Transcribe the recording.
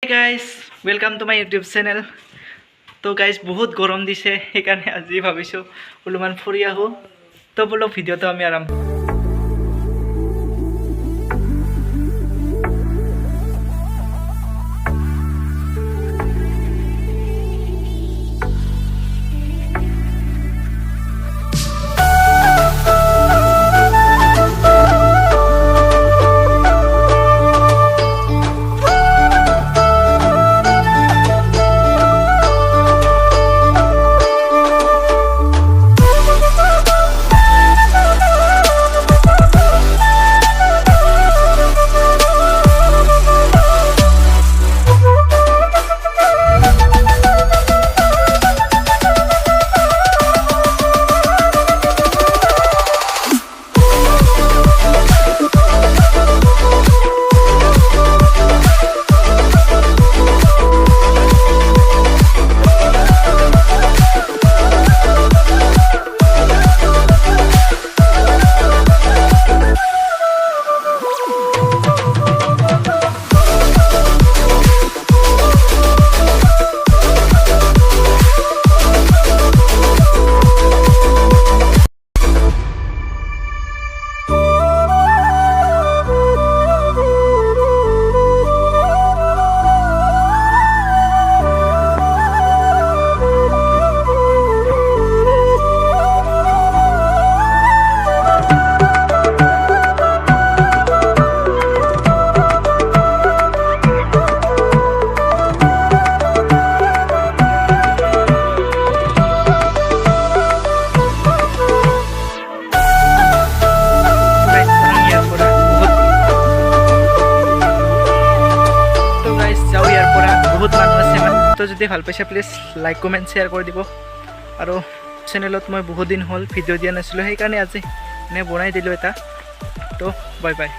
Hey guys, welcome to my YouTube channel. तो guys बहुत गरम दिसे সেইকাৰণে আজি ভাবিছো অলপমান ফুৰি আহো তো বলো ভিডিওটো আমি আৰম্ভ तो যদি ভাল পাইছে প্লিজ লাইক কমেন্ট শেয়াৰ কৰি দিব আৰু চেনেলত মই বহুত দিন হল ভিডিও দিয়া নাছিলো সেই কাৰণে আজি নে বনাই দিলো এটা তো বাই বাই।